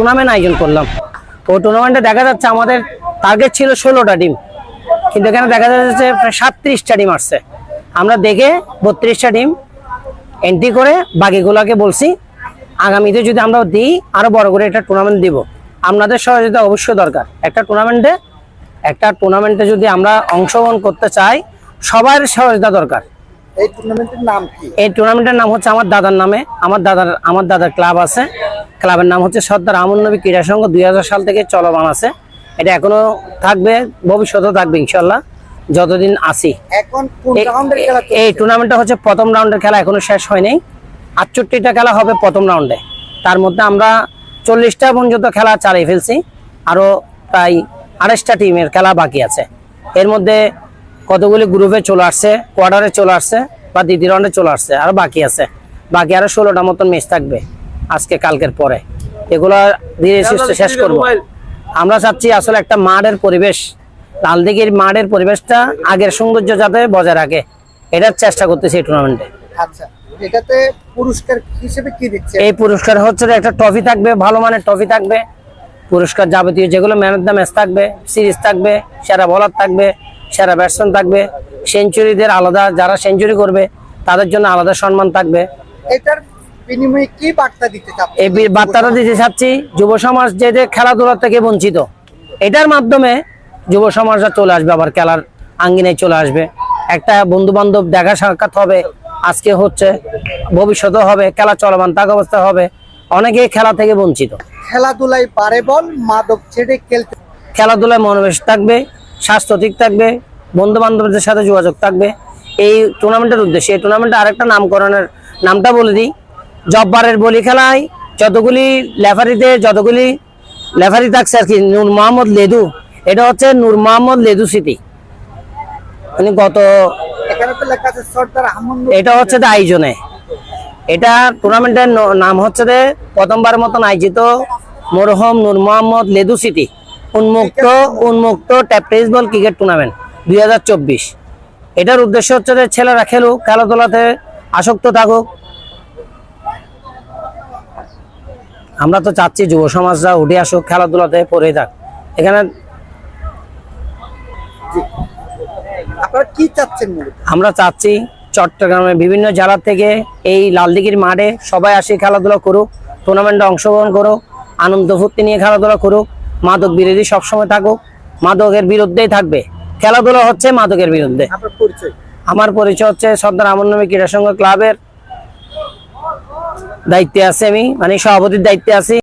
Tournament আয়োজন করলাম। ওই টুর্নামেন্টে দেখা যাচ্ছে আমাদের টার্গেট ছিল 16টা টিম, কিন্তু এখানে দেখা যাচ্ছে প্রায় 37টা টিম আসছে। আমরা দেখে 32টা টিম এন্ট্রি করে বাকিগুলোকে বলছি আগামীতে যদি আমরা দিই আরো বড় করে একটা টুর্নামেন্ট দিব। আপনাদের সহযোগিতা অবশ্যই দরকার। একটা টুর্নামেন্টে যদি আমরা অংশগ্রহণ করতে চাই, সবার সহযোগিতা দরকার। এই টুর্নামেন্টের নাম কি? এই টুর্নামেন্টের নাম হচ্ছে আমার দাদার নামে। আমার দাদার ক্লাব আছে, ক্লাবের নাম হচ্ছে সর্দার আমন নবী ক্রীড়া সংঘ। 2000 সাল থেকে চলমান আছে। এটা এখনো থাকবে, ভবিষ্যতেও থাকবে ইনশাল্লাহ, যতদিন আসি। এখন কোন রাউন্ডের খেলা চলছে? এই টুর্নামেন্টটা হচ্ছে প্রথম রাউন্ডের খেলা, এখনো শেষ হয়নি। 68টা খেলা হবে প্রথম রাউন্ডে। তার মধ্যে আমরা 40টা পর্যন্ত খেলা চালিয়ে ফেলছি, আরো প্রায় 28টা টিমের খেলা বাকি আছে। এর মধ্যে কতগুলি গ্রুপে চলে আসছে, কোয়ার্টারে চলে আসছে বা দ্বিতীয় রাউন্ডে চলে আসছে, আরো বাকি আছে। বাকি আরো 16টা মতন ম্যাচ থাকবে আজকে কালকের পরে। এগুলো ধীরে সুস্থে শেষ করব। আমরা চাচ্ছি আসলে একটা মাঠের পরিবেশ, লালদিঘির মাঠের পরিবেশটা আগের সৌন্দর্য যাতে বজায় রাখে, এটার চেষ্টা করতেছি এই টুর্নামেন্টে। আচ্ছা, এটাতে পুরস্কার হিসেবে কি দিচ্ছে? এই পুরস্কার হচ্ছে একটা ট্রফি থাকবে, ভালো মানের ট্রফি থাকবে। পুরস্কার যাবতীয় যেগুলো ম্যান অফ দ্য ম্যাচ থাকবে, সিরিজ থাকবে, সেরা বোলার থাকবে, সেরা ব্যাটসম্যান থাকবে, সেঞ্চুরিদের আলাদা, যারা সেঞ্চুরি করবে তাদের জন্য আলাদা সম্মান থাকবে। এটার বিনিময়ে কি বার্তা দিতে চাচ্ছেন? এই বার্তাটা দিতে চাচ্ছি, যুব সমাজ যে খেলাধুলা থেকে বঞ্চিত, এটার মাধ্যমে যুব সমাজরা চলে আসবে, আবার খেলার আঙ্গিনায় চলে আসবে। একটা বন্ধু বান্ধব দেখা সাক্ষাৎ হবে, আজকে হচ্ছে, ভবিষ্যতে হবে, খেলা চলমান থাকা অবস্থা হবে। অনেকেই খেলা থেকে বঞ্চিত। খেলাধুলায় পারে বল, মাদক ছেড়ে খেলতে। খেলাধুলায় মনোবেশ থাকবে, স্বাস্থ্য ঠিক থাকবে, বন্ধু বান্ধবদের সাথে যোগাযোগ থাকবে। এই টুর্নামেন্টের উদ্দেশ্যে, এই টুর্নামেন্টে আরেকটা নামকরণের নামটা বলে দিই। জব্বারের বলি খেলায় যতগুলি লেফারি থাকছে আর কি, নূর মোহাম্মদ লেদু, এটা হচ্ছে নূর মোহাম্মদ লেদু স্মৃতি। মানে গত এখানে তো লেখা আছে সর্দার আহমদ। এটা হচ্ছে আয়োজনে, এটা টুর্নামেন্টের নাম হচ্ছে প্রথমবার মতন আয়োজিত মরহুম নূর মোহাম্মদ লেদু স্মৃতি উন্মুক্ত ট্যাপ বল ক্রিকেট টুর্নামেন্ট 2024। এটার উদ্দেশ্য হচ্ছে যে ছেলেরা খেলুক, খেলাধুলাতে আসক্ত থাকুক। আমরা তো চাচ্ছি যুব সমাজরা উঠে আসুক, খেলাধুলাতে পড়ে থাক। এখানে আপনারা কি চাচ্ছেন? আমরা চাচ্ছি চট্টগ্রামের বিভিন্ন জেলা থেকে এই লালদিঘির মাঠে সবাই আসে, খেলাধুলা করুক, টুর্নামেন্টে অংশগ্রহণ করুক, আনন্দ ফুর্তি নিয়ে খেলাধুলা করুক। মাদক বিরোধী সবসময় থাকুক, মাদকের বিরুদ্ধেই থাকবে। খেলাধুলা হচ্ছে মাদকের বিরুদ্ধে। আমার পরিচয় হচ্ছে সর্দার আমন নবী ক্রীড়া সংঘ ক্লাবের দায়িত্বে আছে, আমি মানে সভাপতির দায়িত্বে আছি।